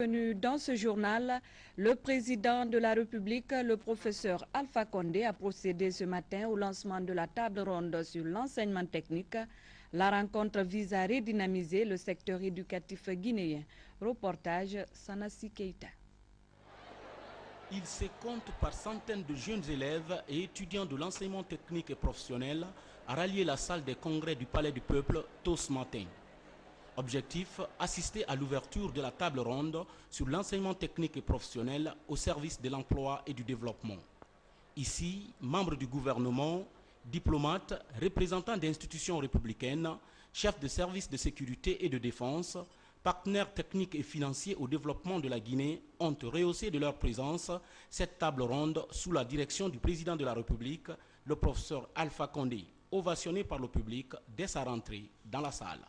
Dans ce journal, le président de la République, le professeur Alpha Condé, a procédé ce matin au lancement de la table ronde sur l'enseignement technique. La rencontre vise à redynamiser le secteur éducatif guinéen. Reportage Sanassi Keita. Il se compte par centaines de jeunes élèves et étudiants de l'enseignement technique et professionnel à rallier la salle des congrès du Palais du Peuple tôt ce matin. Objectif, assister à l'ouverture de la table ronde sur l'enseignement technique et professionnel au service de l'emploi et du développement. Ici, membres du gouvernement, diplomates, représentants d'institutions républicaines, chefs de services de sécurité et de défense, partenaires techniques et financiers au développement de la Guinée ont rehaussé de leur présence cette table ronde sous la direction du président de la République, le professeur Alpha Condé, ovationné par le public dès sa rentrée dans la salle.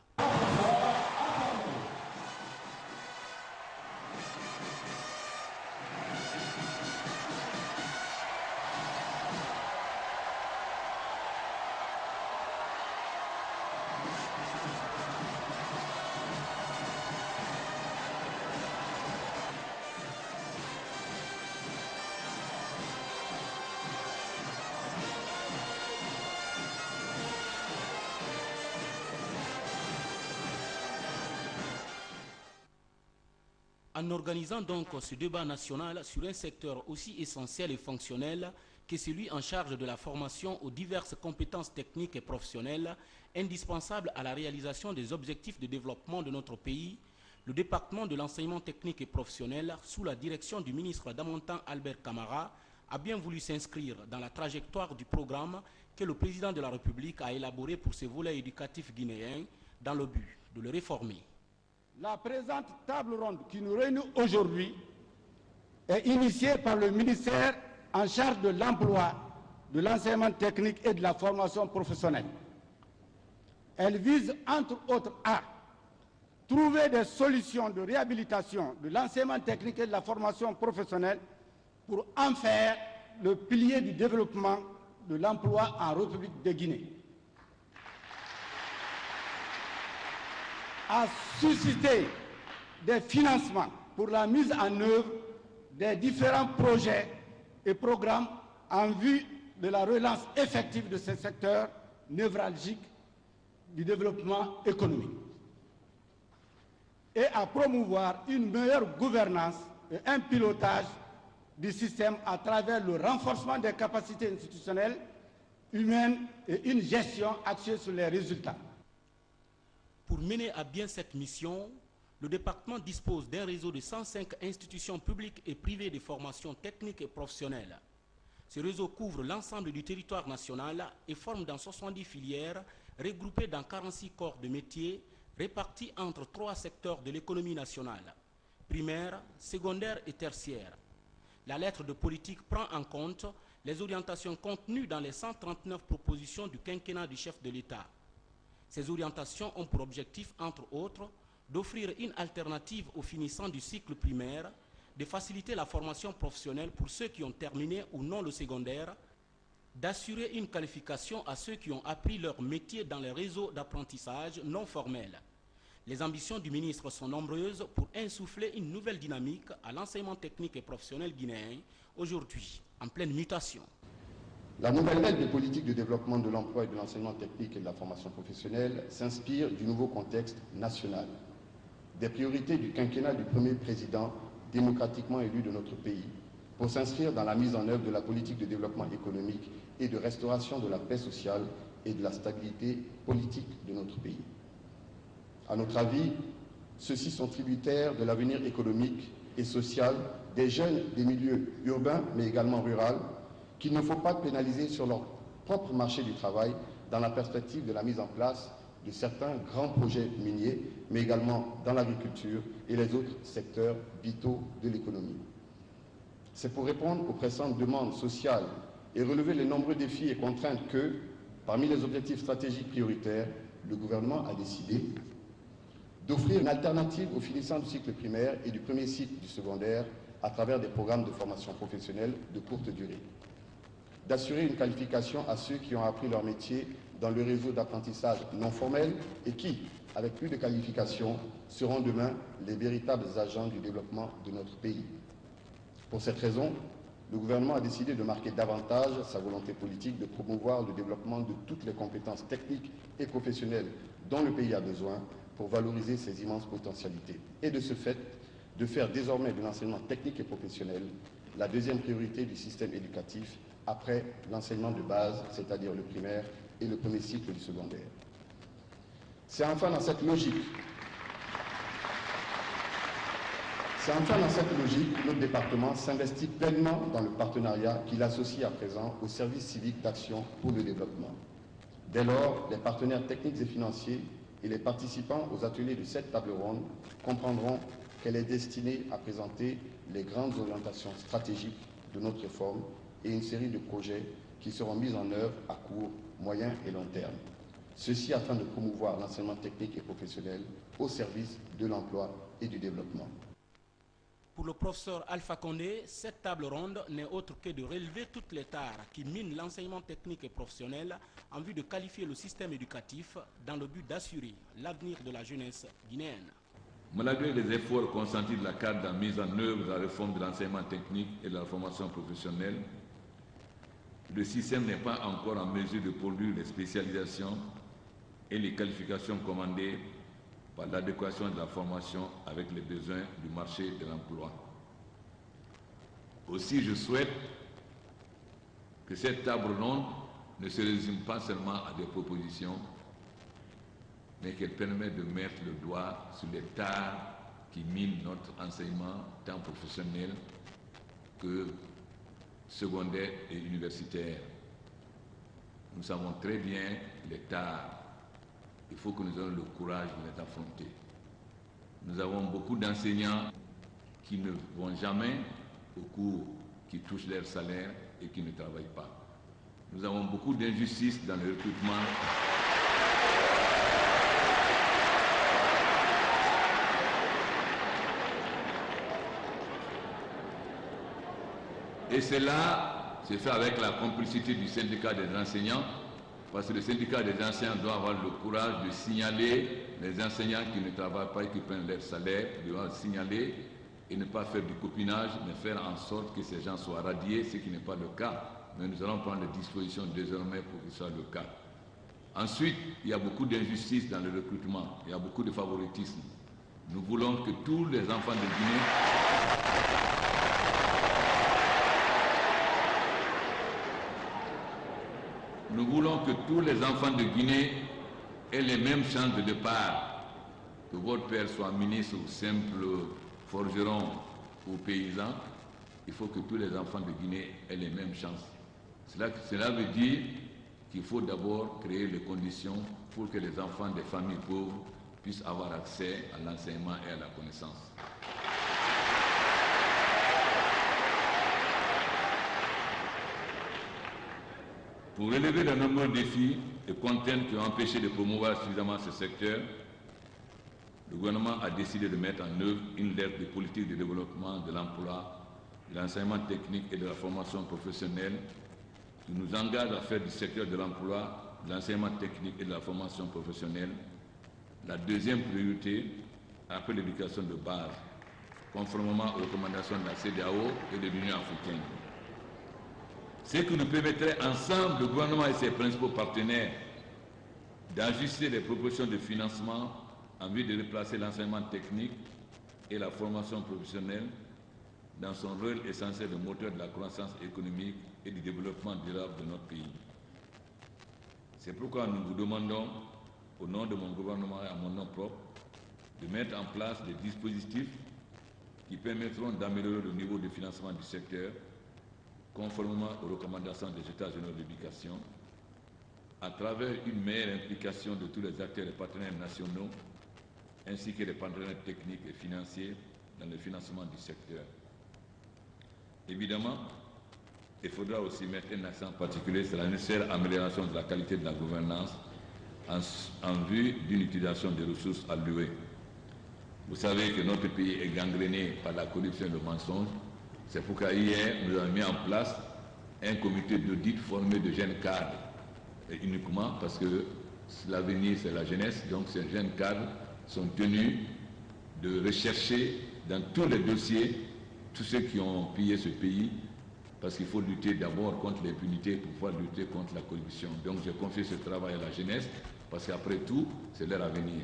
En organisant donc ce débat national sur un secteur aussi essentiel et fonctionnel que celui en charge de la formation aux diverses compétences techniques et professionnelles indispensables à la réalisation des objectifs de développement de notre pays, le département de l'enseignement technique et professionnel, sous la direction du ministre Damontan Albert Camara, a bien voulu s'inscrire dans la trajectoire du programme que le président de la République a élaboré pour ce volet éducatif guinéen dans le but de le réformer. La présente table ronde qui nous réunit aujourd'hui est initiée par le ministère en charge de l'emploi, de l'enseignement technique et de la formation professionnelle. Elle vise entre autres à trouver des solutions de réhabilitation de l'enseignement technique et de la formation professionnelle pour en faire le pilier du développement de l'emploi en République de Guinée. À susciter des financements pour la mise en œuvre des différents projets et programmes en vue de la relance effective de ce secteur névralgique du développement économique et à promouvoir une meilleure gouvernance et un pilotage du système à travers le renforcement des capacités institutionnelles, humaines et une gestion axée sur les résultats. Pour mener à bien cette mission, le département dispose d'un réseau de 105 institutions publiques et privées de formation technique et professionnelle. Ce réseau couvre l'ensemble du territoire national et forme dans 70 filières regroupées dans 46 corps de métiers répartis entre 3 secteurs de l'économie nationale, primaire, secondaire et tertiaire. La lettre de politique prend en compte les orientations contenues dans les 139 propositions du quinquennat du chef de l'État. Ces orientations ont pour objectif, entre autres, d'offrir une alternative aux finissants du cycle primaire, de faciliter la formation professionnelle pour ceux qui ont terminé ou non le secondaire, d'assurer une qualification à ceux qui ont appris leur métier dans les réseaux d'apprentissage non formels. Les ambitions du ministre sont nombreuses pour insuffler une nouvelle dynamique à l'enseignement technique et professionnel guinéen, aujourd'hui en pleine mutation. La nouvelle aide de politique de développement de l'emploi et de l'enseignement technique et de la formation professionnelle s'inspire du nouveau contexte national, des priorités du quinquennat du premier président démocratiquement élu de notre pays, pour s'inscrire dans la mise en œuvre de la politique de développement économique et de restauration de la paix sociale et de la stabilité politique de notre pays. À notre avis, ceux-ci sont tributaires de l'avenir économique et social des jeunes des milieux urbains, mais également ruraux, qu'il ne faut pas pénaliser sur leur propre marché du travail dans la perspective de la mise en place de certains grands projets miniers, mais également dans l'agriculture et les autres secteurs vitaux de l'économie. C'est pour répondre aux pressantes demandes sociales et relever les nombreux défis et contraintes que, parmi les objectifs stratégiques prioritaires, le gouvernement a décidé d'offrir une alternative aux finissants du cycle primaire et du premier cycle du secondaire à travers des programmes de formation professionnelle de courte durée, d'assurer une qualification à ceux qui ont appris leur métier dans le réseau d'apprentissage non formel et qui, avec plus de qualifications, seront demain les véritables agents du développement de notre pays. Pour cette raison, le gouvernement a décidé de marquer davantage sa volonté politique de promouvoir le développement de toutes les compétences techniques et professionnelles dont le pays a besoin pour valoriser ses immenses potentialités. Et de ce fait, de faire désormais de l'enseignement technique et professionnel la deuxième priorité du système éducatif après l'enseignement de base, c'est-à-dire le primaire et le premier cycle du secondaire. C'est enfin dans cette logique que notre département s'investit pleinement dans le partenariat qu'il associe à présent au service civique d'action pour le développement. Dès lors, les partenaires techniques et financiers et les participants aux ateliers de cette table ronde comprendront qu'elle est destinée à présenter les grandes orientations stratégiques de notre réforme et une série de projets qui seront mis en œuvre à court, moyen et long terme. Ceci afin de promouvoir l'enseignement technique et professionnel au service de l'emploi et du développement. Pour le professeur Alpha Condé, cette table ronde n'est autre que de relever toutes les tares qui minent l'enseignement technique et professionnel en vue de qualifier le système éducatif dans le but d'assurer l'avenir de la jeunesse guinéenne. Malgré les efforts consentis de la cadre de la mise en œuvre de la réforme de l'enseignement technique et de la formation professionnelle, le système n'est pas encore en mesure de produire les spécialisations et les qualifications commandées par l'adéquation de la formation avec les besoins du marché de l'emploi. Aussi, je souhaite que cette table ronde ne se résume pas seulement à des propositions, mais qu'elle permette de mettre le doigt sur les tares qui minent notre enseignement tant professionnel que secondaire et universitaire. Nous savons très bien les tares. Il faut que nous ayons le courage de les affronter. Nous avons beaucoup d'enseignants qui ne vont jamais au cours, qui touchent leur salaire et qui ne travaillent pas. Nous avons beaucoup d'injustices dans le recrutement. Et cela se fait avec la complicité du syndicat des enseignants, parce que le syndicat des enseignants doit avoir le courage de signaler les enseignants qui ne travaillent pas et qui prennent leur salaire, doivent signaler et ne pas faire du copinage, mais faire en sorte que ces gens soient radiés, ce qui n'est pas le cas. Mais nous allons prendre les dispositions désormais pour que ce soit le cas. Ensuite, il y a beaucoup d'injustice dans le recrutement, il y a beaucoup de favoritisme. Nous voulons que tous les enfants de Guinée aient les mêmes chances de départ, que votre père soit ministre ou simple forgeron ou paysan. Il faut que tous les enfants de Guinée aient les mêmes chances. Cela veut dire qu'il faut d'abord créer les conditions pour que les enfants des familles pauvres puissent avoir accès à l'enseignement et à la connaissance. Pour relever de nombreux défis et contraintes qui ont empêché de promouvoir suffisamment ce secteur, le gouvernement a décidé de mettre en œuvre une lettre de politique de développement de l'emploi, de l'enseignement technique et de la formation professionnelle qui nous engage à faire du secteur de l'emploi, de l'enseignement technique et de la formation professionnelle la deuxième priorité après l'éducation de base, conformément aux recommandations de la CEDEAO et de l'Union africaine. Ce qui nous permettrait ensemble, le gouvernement et ses principaux partenaires, d'ajuster les propositions de financement en vue de replacer l'enseignement technique et la formation professionnelle dans son rôle essentiel de moteur de la croissance économique et du développement durable de notre pays. C'est pourquoi nous vous demandons, au nom de mon gouvernement et à mon nom propre, de mettre en place des dispositifs qui permettront d'améliorer le niveau de financement du secteur conformément aux recommandations des États généraux de l'éducation, à travers une meilleure implication de tous les acteurs et partenaires nationaux, ainsi que les partenaires techniques et financiers dans le financement du secteur. Évidemment, il faudra aussi mettre un accent particulier sur la nécessaire amélioration de la qualité de la gouvernance en vue d'une utilisation des ressources allouées. Vous savez que notre pays est gangréné par la corruption et le mensonge. C'est pourquoi hier, nous avons mis en place un comité d'audit formé de jeunes cadres, et uniquement parce que l'avenir, c'est la jeunesse. Donc ces jeunes cadres sont tenus de rechercher dans tous les dossiers tous ceux qui ont pillé ce pays, parce qu'il faut lutter d'abord contre l'impunité pour pouvoir lutter contre la corruption. Donc j'ai confié ce travail à la jeunesse, parce qu'après tout, c'est leur avenir.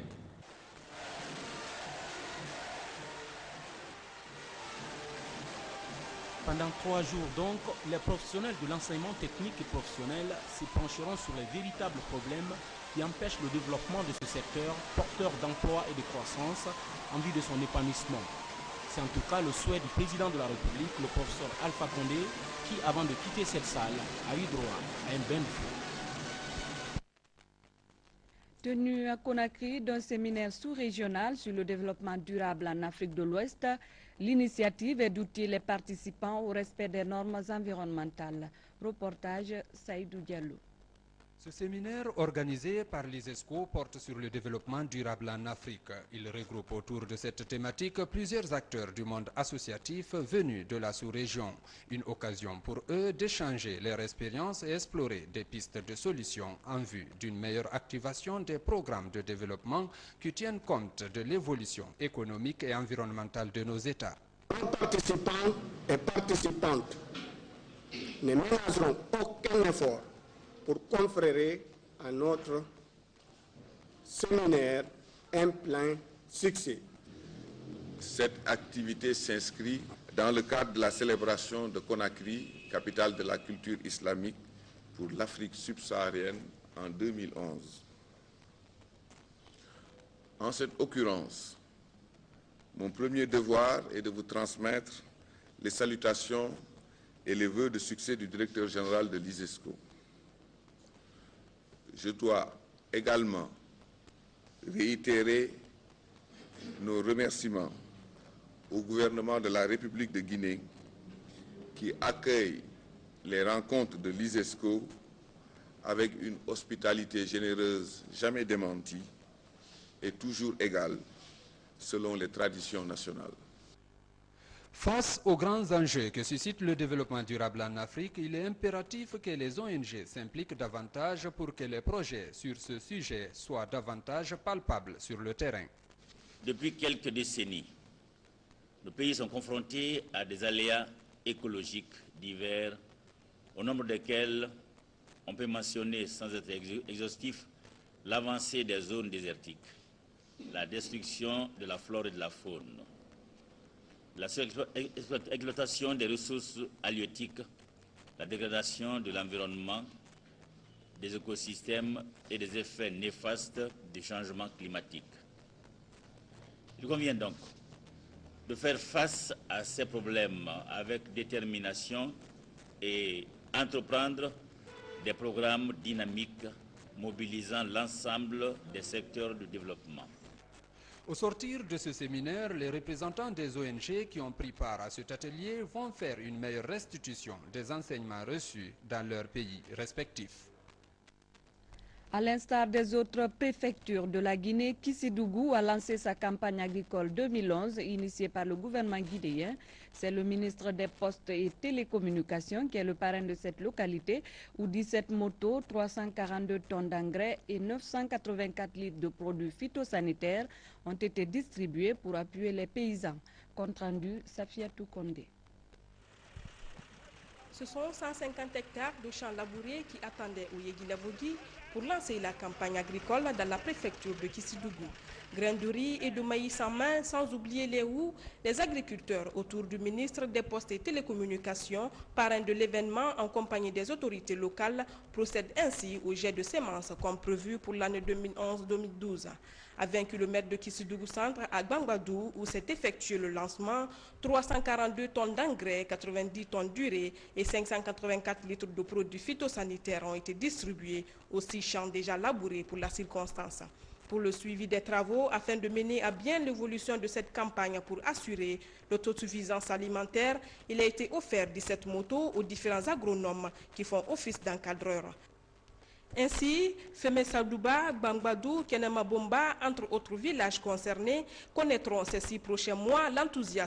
Pendant 3 jours donc, les professionnels de l'enseignement technique et professionnel se pencheront sur les véritables problèmes qui empêchent le développement de ce secteur, porteur d'emploi et de croissance, en vue de son épanouissement. C'est en tout cas le souhait du président de la République, le professeur Alpha Condé, qui, avant de quitter cette salle, a eu droit à un bain de feu. Tenu à Conakry d'un séminaire sous-régional sur le développement durable en Afrique de l'Ouest, l'initiative est d'outiller les participants au respect des normes environnementales. Reportage Saïdou Diallo. Ce séminaire organisé par l'ISESCO porte sur le développement durable en Afrique. Il regroupe autour de cette thématique plusieurs acteurs du monde associatif venus de la sous-région. Une occasion pour eux d'échanger leurs expériences et explorer des pistes de solutions en vue d'une meilleure activation des programmes de développement qui tiennent compte de l'évolution économique et environnementale de nos États. Les participants et participantes ne ménageront aucun effort pour conférer à notre séminaire un plein succès. Cette activité s'inscrit dans le cadre de la célébration de Conakry, capitale de la culture islamique pour l'Afrique subsaharienne en 2011. En cette occurrence, mon premier devoir est de vous transmettre les salutations et les vœux de succès du directeur général de l'ISESCO. Je dois également réitérer nos remerciements au gouvernement de la République de Guinée qui accueille les rencontres de l'ISESCO avec une hospitalité généreuse jamais démentie et toujours égale selon les traditions nationales. Face aux grands enjeux que suscite le développement durable en Afrique, il est impératif que les ONG s'impliquent davantage pour que les projets sur ce sujet soient davantage palpables sur le terrain. Depuis quelques décennies, nos pays sont confrontés à des aléas écologiques divers, au nombre desquels on peut mentionner, sans être exhaustif, l'avancée des zones désertiques, la destruction de la flore et de la faune, la exploitation des ressources halieutiques, la dégradation de l'environnement, des écosystèmes et des effets néfastes du changement climatique. Il convient donc de faire face à ces problèmes avec détermination et entreprendre des programmes dynamiques mobilisant l'ensemble des secteurs de développement. Au sortir de ce séminaire, les représentants des ONG qui ont pris part à cet atelier vont faire une meilleure restitution des enseignements reçus dans leurs pays respectifs. À l'instar des autres préfectures de la Guinée, Kissidougou a lancé sa campagne agricole 2011 initiée par le gouvernement guinéen. C'est le ministre des Postes et Télécommunications qui est le parrain de cette localité où 17 motos, 342 tonnes d'engrais et 984 litres de produits phytosanitaires ont été distribués pour appuyer les paysans. Compte rendu, Safiatou Kondé. Ce sont 150 hectares de champs labourés qui attendaient au Yéguilavogi pour lancer la campagne agricole dans la préfecture de Kissidougou. Grains de riz et de maïs en main, sans oublier les roues, les agriculteurs autour du ministre des Postes et Télécommunications, parrain de l'événement en compagnie des autorités locales, procèdent ainsi au jet de semences comme prévu pour l'année 2011-2012. À 20 km de Kissidougou Centre, à Gbangbadou, où s'est effectué le lancement, 342 tonnes d'engrais, 90 tonnes d'urée et 584 litres de produits phytosanitaires ont été distribués aux 6 champs déjà labourés pour la circonstance. Pour le suivi des travaux, afin de mener à bien l'évolution de cette campagne pour assurer l'autosuffisance alimentaire, il a été offert 17 motos aux différents agronomes qui font office d'encadreurs. Ainsi, Feme Sadouba, Gbangbadou, Kenema Bomba, entre autres villages concernés, connaîtront ces 6 prochains mois l'enthousiasme